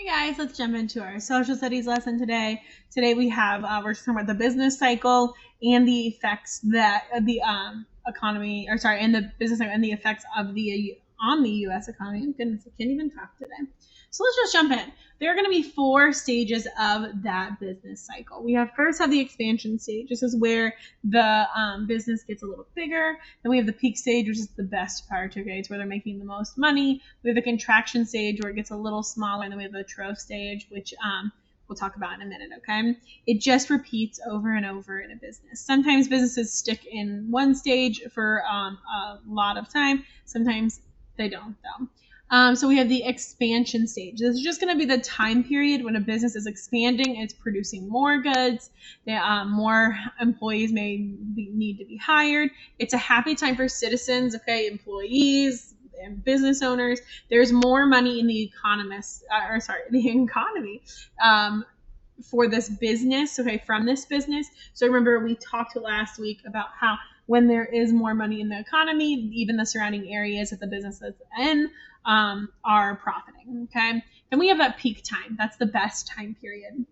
Hey guys, let's jump into our social studies lesson today. Today we have we're talking about the business cycle and the effects that the economy, or sorry, and the business cycle and the effects of the on the U.S. economy. Goodness, I can't even talk today. So let's just jump in. There are going to be 4 stages of that business cycle. We first have the expansion stage. This is where the business gets a little bigger. Then we have the peak stage, which is the best part. Okay, it's where they're making the most money. We have the contraction stage where it gets a little smaller, and then we have the trough stage, which we'll talk about in a minute. Okay, it just repeats over and over in a business. Sometimes businesses stick in one stage for a lot of time. Sometimes they don't, though. So we have the expansion stage. This is just going to be the time period when a business is expanding. It's producing more goods. More employees need to be hired. It's a happy time for citizens, okay, employees and business owners. There's more money in the economy for this business, okay, from this business. So remember, we talked last week about how when there is more money in the economy, even the surrounding areas that the business is in are profiting, okay? Then we have that peak time. That's the best time period.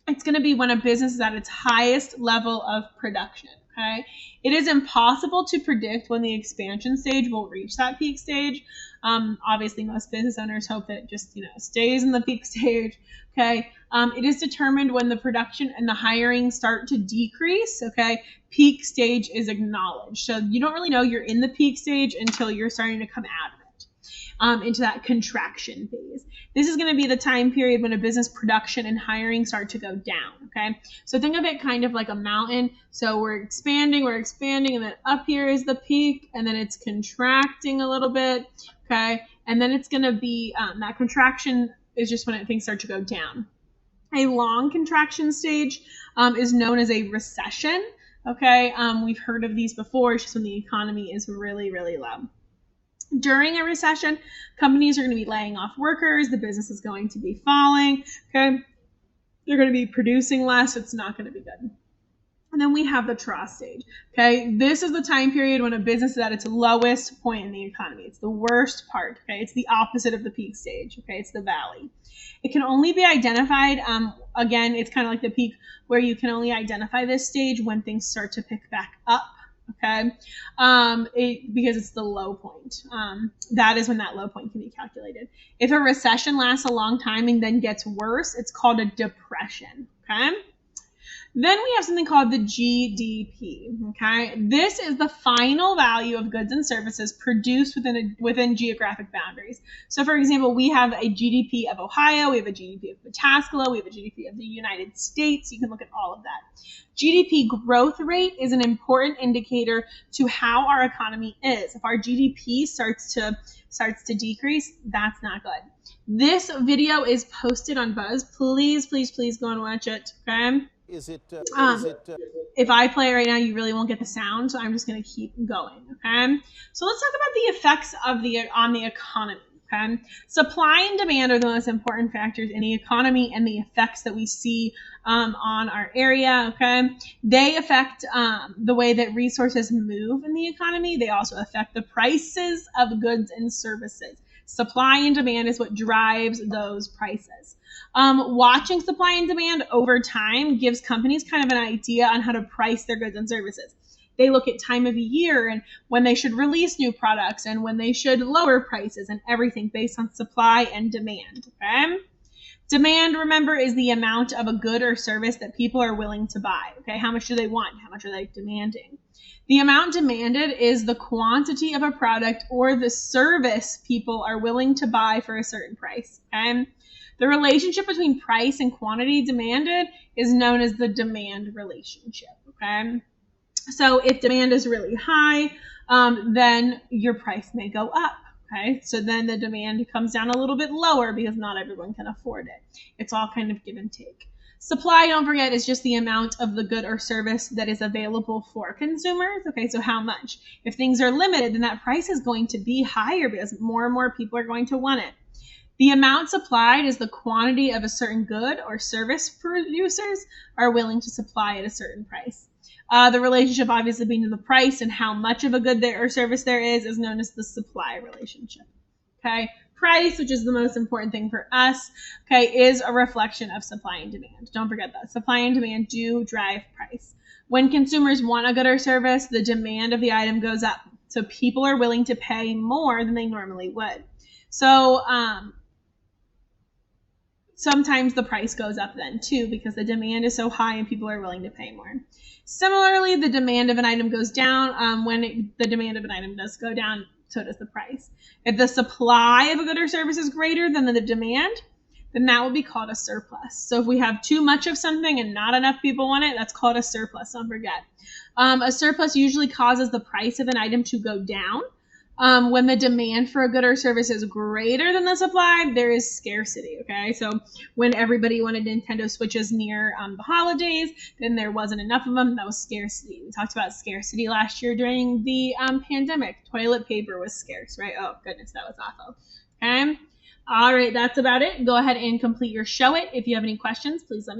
It's going to be when a business is at its highest level of production, okay? It is impossible to predict when the expansion stage will reach that peak stage. Obviously, most business owners hope that it just, stays in the peak stage, okay? It is determined when the production and the hiring start to decrease, okay? Peak stage is acknowledged. So you don't really know you're in the peak stage until you're starting to come out of it, into that contraction phase. This is going to be the time period when a business production and hiring start to go down, okay? So think of it kind of like a mountain. So we're expanding, and then up here is the peak, and then it's contracting a little bit, okay? And then it's going to be, that contraction is just when things start to go down. A long contraction stage is known as a recession, okay? We've heard of these before. It's just when the economy is really, really low. During a recession, companies are going to be laying off workers. The business is going to be falling, okay? They're going to be producing less. It's not going to be good. And then we have the trough stage, okay? This is the time period when a business is at its lowest point in the economy. It's the worst part, okay? It's the opposite of the peak stage, okay? It's the valley. It can only be identified, again, it's kind of like the peak where you can only identify this stage when things start to pick back up, okay? Because it's the low point. That is when that low point can be calculated. If a recession lasts a long time and then gets worse, it's called a depression, okay? Then we have something called the GDP, okay? This is the final value of goods and services produced within geographic boundaries. So, for example, we have a GDP of Ohio, we have a GDP of Pataskala, we have a GDP of the United States. You can look at all of that. GDP growth rate is an important indicator to how our economy is. If our GDP starts to decrease, that's not good. This video is posted on Buzz. Please, please, please go and watch it, okay? If I play it right now, you really won't get the sound, so I'm just going to keep going, okay? So let's talk about the effects on the economy, okay? Supply and demand are the most important factors in the economy and the effects that we see on our area, okay? They affect the way that resources move in the economy. They also affect the prices of goods and services. Supply and demand is what drives those prices. Watching supply and demand over time gives companies kind of an idea on how to price their goods and services. They look at time of year and when they should release new products and when they should lower prices and everything based on supply and demand, okay? Demand, remember, is the amount of a good or service that people are willing to buy, okay? How much do they want? How much are they demanding? The amount demanded is the quantity of a product or the service people are willing to buy for a certain price, okay? The relationship between price and quantity demanded is known as the demand relationship, okay? So if demand is really high, then your price may go up, okay? So then the demand comes down a little bit lower because not everyone can afford it. It's all kind of give and take. Supply, don't forget, is just the amount of the good or service that is available for consumers, okay? So how much? If things are limited, then that price is going to be higher because more and more people are going to want it. The amount supplied is the quantity of a certain good or service producers are willing to supply at a certain price. The relationship obviously between the price and how much of a good or service there is known as the supply relationship. Okay, price, which is the most important thing for us, okay, is a reflection of supply and demand. Don't forget that. Supply and demand do drive price. When consumers want a good or service, the demand of the item goes up. So people are willing to pay more than they normally would. So sometimes the price goes up then too, because the demand is so high and people are willing to pay more. Similarly, the demand of an item goes down. When the demand of an item does go down, so does the price. If the supply of a good or service is greater than the demand, then that would be called a surplus. So if we have too much of something and not enough people want it, that's called a surplus. Don't forget. A surplus usually causes the price of an item to go down. When the demand for a good or service is greater than the supply, there is scarcity, okay? So when everybody wanted Nintendo Switches near the holidays, then there wasn't enough of them. That was scarcity. We talked about scarcity last year during the pandemic. Toilet paper was scarce, right? Oh, goodness, that was awful. Okay? All right, that's about it. Go ahead and complete your show it. If you have any questions, please let me know.